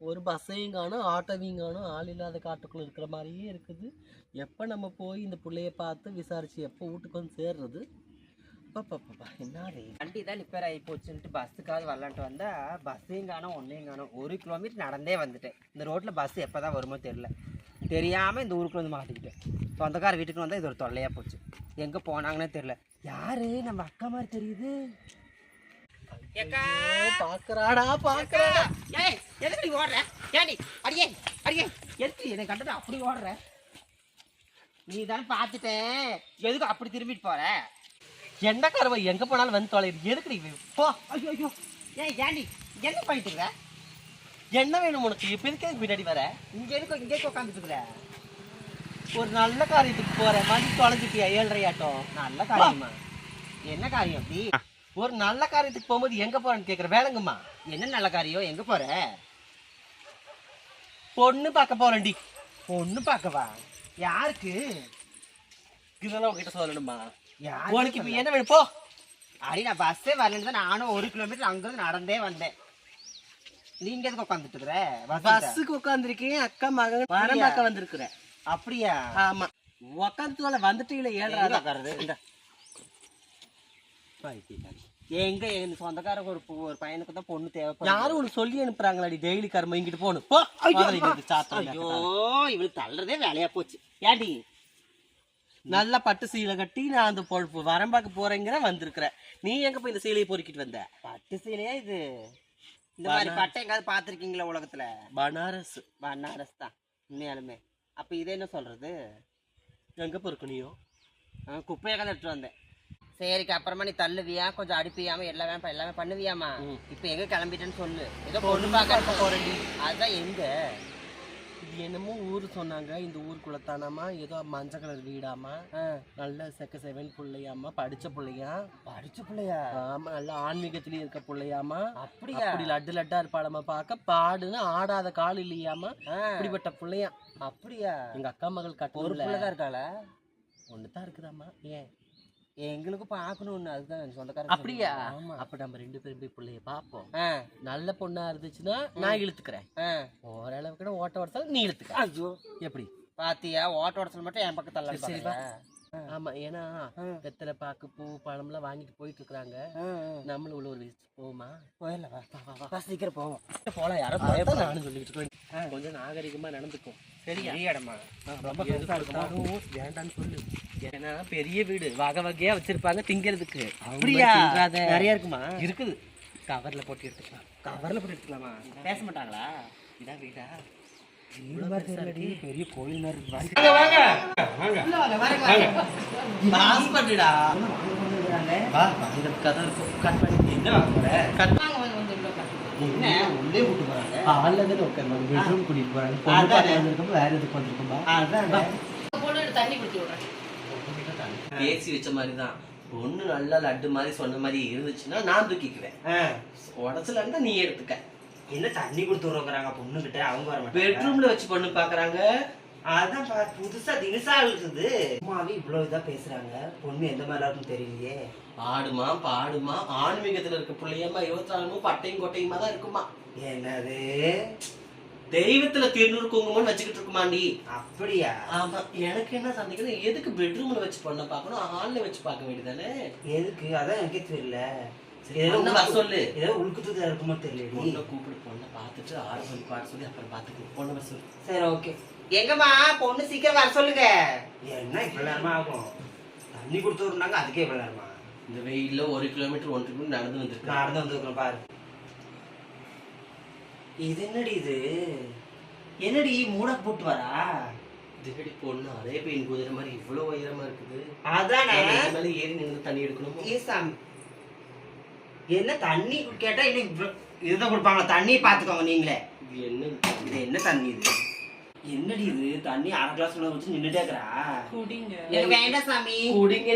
ஒரு பஸ்ஸையும் காணும், ஆட்டோவையும் காணும், ஆள் இல்லாத காட்டுக்குள்ள இருக்கிற மாதிரியே இருக்குது. எப்போ நம்ம போய் இந்த பிள்ளைய பார்த்து விசாரிச்சு எப்போ வீட்டுக்கு வந்து சேர்றது? அப்பப்பா என்ன வண்டி தான் ரிப்பேர் ஆகி போச்சுன்ட்டு பஸ்ஸுக்காவது வரலான்ட்டு வந்தா பஸ்ஸையும் காணும் ஒன்றையும் காணும். 1 கிலோமீட்டர் நடந்தே வந்துட்டேன். இந்த ரோட்டில் பஸ் எப்போ தான் வருமோ தெரியல. தெரியாமல் இந்த ஊருக்கு வந்து மாட்டிக்கிட்டேன். சொந்தக்கார வீட்டுக்கு வந்தால் இது ஒரு தொல்லையாக போச்சு. எங்கே போனாங்கன்னே தெரியல. யாரு நம்ம அக்கா மாதிரி தெரியுது. பாக்குறாடா பாக்குறாடா. ஏய் எதுக்கு ஓடுற? ஏடி அடியே அடியே எதுக்கு என்னை கண்டது அப்படி ஓடுற? நீ தான் பார்த்துட்டேன். எதுக்கு அப்படி திரும்பிட்டு போற? என்ன கருவை எங்க போனாலும் வந்து தொலைது. எதுக்கு நீ போ? ஐயோ ஐயோ ஏய் ஏண்டி என்ன பண்ணிட்டு இருக்க? என்ன வேணும் உனக்கு? இப்ப எதுக்கு பின்னாடி வர? இங்கே உட்காந்துட்டு இருக்கிற? ஒரு நல்ல காரியத்துக்கு போறேன், வந்து தொலைஞ்சிட்டியா? 7:30 ஆட்டம். நல்ல காரியமா? என்ன காரியம் அப்படி? ஒரு நல்ல காரியத்துக்கு போகும்போது எங்க போறேன்னு கேக்குற வேலைங்கம்மா. என்ன நல்ல காரியம்? எங்க போற? பொண்ணு பார்க்க போறேன்டி. பொண்ணு பார்க்கவா? யாருக்கு? இதெல்லாம் உங்ககிட்ட சொல்லணுமா? யாருக்கு? உனக்கு இப்ப என்ன வேணும்? போ. அடி நான் பஸ்ஸே வரலன்னு தான் நானும் 1 கிலோமீட்டர் அங்கிருந்து நடந்தே வந்தேன். நீங்க எதுக்கு உட்காந்துட்டு இருக்கிற? பஸ்ஸுக்கு உட்காந்துருக்கேன். அக்கா மகன் வரம் பார்க்க வந்திருக்கிறேன். அப்படியா? ஆமா. உட்காந்து வந்துட்டு இல்லை 7:30 உட்காருது. எங்க எங்க சொந்தக்காரங்க ஒரு பையனுக்கு தான் பொண்ணு தேவைப்படும். யாரும் உனக்கு சொல்லி அனுப்புறாங்களாடி? டெய்லி கர்ம இங்கிட்டு போகணும். போ. ஐயோ இவளுக்கு தள்ளுறதே வேலையா போச்சு. ஏடி நல்லா பட்டு சீலை கட்டி நான் அந்த வரம் பார்க்க போறேங்கிற வந்திருக்கிறேன். நீ எங்க போய் இந்த சீலையை பொறுக்கிட்டு வந்த? பட்டு சீலையா இது? இந்த மாதிரி பட்டை எங்காவது பாத்திருக்கீங்களா உலகத்துல? பனாரஸ். பனாரஸ் தான் உண்மையாலுமே. அப்ப இதை என்ன சொல்றது? எங்க பொறுக்கணியோ? குப்பையை தான் எடுத்துட்டு வந்தேன். சரிக்கு அப்புறமா நீ தள்ளுவியா, கொஞ்சம் அடிப்பியாம எல்லாமே பண்ணுவியாமா? இப்ப எங்க கிளம்பிட்டேன்னு சொல்லு. ஏதோ பொண்ணு பார்க்க போறேன். அதுதான் எங்க? இது என்னமோ ஊரு சொன்னாங்க. இந்த ஊருக்குள்ளத்தானாமா ஏதோ மஞ்சள் கலர் வீடாமா, நல்ல செக்க செவன் பிள்ளையாமா, படிச்ச பிள்ளையா. படிச்ச பிள்ளையா? ஆமா, நல்ல ஆன்மீகத்திலயும் இருக்க பிள்ளையாமா. அப்படியா? அப்படி லட்டு லட்டா இருப்பாளமா பார்க்க, பாடுன்னு ஆடாத கால் இல்லையாமா. இப்படிப்பட்ட பிள்ளையா. அப்படியா? எங்க அக்கா மகள் கட்ட ஒரு பிள்ளைதான் இருக்காளா? ஒண்ணுதான் இருக்குதாமா. ஏன் எங்களுக்கு பார்க்கணும்னு அதுதான் சொந்தக்காரங்க. அப்படியா? அப்ப நம்ம 2 பேரும் போய் பிள்ளைய பாப்போம். நல்ல பொண்ணா இருந்துச்சுன்னா நான் இழுத்துக்கிறேன். ஓரளவுக்கு ஓட்ட ஓடத்தால நீ இழுத்துக்க. ஐயோ எப்படி பாத்தியா? ஓட்ட ஓடத்துல மட்டும் என் பக்கத்துல. சரிப்பா. ஆமா, ஏன்னா வெத்தலை பாக்கு பூ பழம் எல்லாம் வாங்கிட்டு போயிட்டு இருக்கிறாங்க. நம்மளும் உள்ள ஒரு விசிட் போமா? போயிடலாம். சீக்கிரம் போவோம். போலாம். யாரோ பயப்பட நானும் சொல்லிட்டு இருக்கேன். கொஞ்சம் நாகரிகமா நடந்துக்கும். சரியா? இடமா ரொம்ப வேண்டான்னு சொல்லு. ஏன்னா பெரிய வீடு வகை வகையா வச்சிருப்பாங்க திங்கிறதுக்கு. அப்படியா? நிறைய இருக்குமா? இருக்குது. கவர்ல போட்டு எடுத்துக்கலாம். கவர்ல போட்டு எடுத்துக்கலாமா? பேச மாட்டாங்களா? இதான் வீடா? பெரிய கோயில் பேசி வச்ச மாதிரிதான். பொண்ணு நல்லா லட்டு மாதிரி சொன்ன மாதிரி இருந்துச்சுன்னா நான் தூக்கிக்குவேன். உடச்சுல இருந்தா நீ எடுத்துக்க. என்ன தண்ணி கொடுத்துறாங்க பொண்ணு கிட்ட? அவங்க வர மாட்டாங்க. பெட்ரூம்ல வச்சு பொண்ணு பாக்குறாங்க. அதான் புதுசா தினுசா இருக்குது. அம்மாவே இவ்வளவு இதா பேசுறாங்க. பொண்ணு எந்த மாதிரி இருக்குன்னு தெரியலையே. ஆடுமா பாடுமா ஆன்மீகத்துல இருக்க பிள்ளையம்மா 24 பட்டையும் கொட்டையுமா தான் இருக்குமா. என்னது தெய்வத்துல திருநூறு குங்குமம்னு வச்சுக்கிட்டு இருக்குமாண்டி? அப்படியா? ஆமா. எனக்கு என்ன சந்தேகம், எதுக்கு பெட்ரூம்ல வச்சு பொண்ணை பார்க்கணும், ஹால்ல வச்சு பார்க்க வேண்டியதானே? எதுக்கு? அதான் எனக்கே தெரியல. சொல்லு. ஏதோ உள்குத்து இருக்குமா தெரியல. பொண்ணை கூப்பிடு. பொண்ணை பார்த்துட்டு ஆரம்பி பாட்டு சொல்லி அப்புறம் பார்த்துக்கணும். பொண்ணை வர சொல்லு. சரி ஓகே. எங்கம்மா பொண்ணு சீக்கிரம் வர சொல்லுங்க. என்ன இவ்வளவு நேரமா ஆகும்? தண்ணி கொடுத்து விடுறாங்க, அதுக்கே இவ்வளவு நேரமா? இந்த வெயில்ல 1 கிலோமீட்டர் 1 கிலோமீட்டர் நடந்து வந்துருக்கேன் பாரு. இது என்னடி? இது என்னடி மூட போட்டு வரா? இதுக்கடி பொண்ணு அதே பெயின் குதிரை மாதிரி இவ்வளவு உயரமா இருக்குது. அதானே மேல ஏறி நின்று தண்ணி எடுக்கணும். ஏசாமி என்ன தண்ணி கேட்டா இன்னும் இதுதான் கொடுப்பாங்களா? தண்ணி பாத்துக்கோங்க நீங்களே. என்ன இது? என்ன தண்ணி இது? என்னடி இது? தண்ணி 1/2 கிளாஸ் வச்சு நின்னுட்டே இருக்கா. எனக்கு வேண்டாம் சாமி. குடிங்க.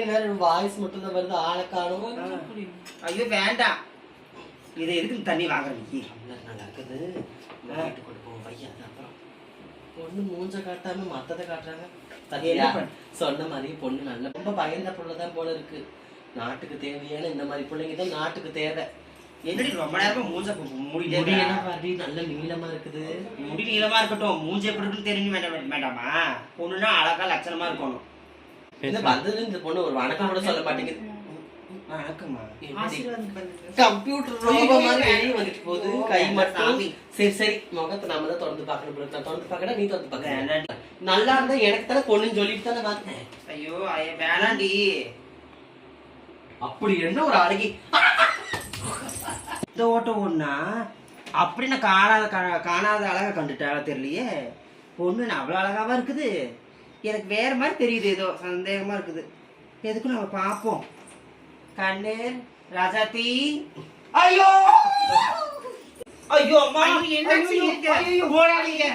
வாய்ஸ் மட்டும் தான் வருது, ஆளை காணோம். ஐயோ வேண்டாம். இதை எதுக்கு தண்ணி வாங்குறீங்க? நல்லா இருக்குது. வீட்டு கொண்டு போவோம் பையன். அப்புறம் பொண்ணு மூஞ்ச காட்டாம மத்ததை காட்டுறாங்க. சொன்ன மாதிரி பொண்ணு நல்ல ரொம்ப பயந்த புள்ளதான் போல இருக்கு. நாட்டுக்கு தேவையான இந்த மாதிரி பிள்ளைங்க தான் நாட்டுக்கு தேவை. என்னடி ரொம்ப நேரமா மூஞ்ச மூடிட்டே முடியெல்லாம் பாரு நல்ல நீளமா இருக்குது. முடி நீளமா இருக்கட்டும், மூஞ்சி எப்படி இருக்குன்னு தெரிஞ்சு வேண்டாமா? பொண்ணுன்னா அழகா லட்சணமா இருக்கணும். இந்த வந்ததுல இந்த பொண்ணு ஒரு வணக்கம் கூட சொல்ல மாட்டேங்குது. வணக்கம்மா. கம்ப்யூட்டர் ரோபோ மாதிரி வெளியே வந்துட்டு போகுது. கை மட்டும் சரி சரி முகத்தை நாம தான் திறந்து பார்க்கணும். நான் திறந்து பார்க்கடா, நீ திறந்து பார்க்க. நல்லா இருந்தா எனக்கு தானே பொண்ணுன்னு சொல்லிட்டு தானே பார்த்தேன். ஐயோ வேணாண்டி. அப்படி என்ன ஒரு அழகி இந்த ஓட்டம் ஒண்ணா அப்படி நான் காணாத அழகா கண்டுட்டால தெரியலையே. பொண்ணு அவ்வளோ அழகாவா இருக்குது. எனக்கு வேற மாதிரி தெரியுது, ஏதோ சந்தேகமா இருக்குது. எதுக்கு நம்ம பார்ப்போம். கண்ணு ராஜாத்தி. ஐயோ ஐயோ அம்மா, என்ன ஓடாதீங்க.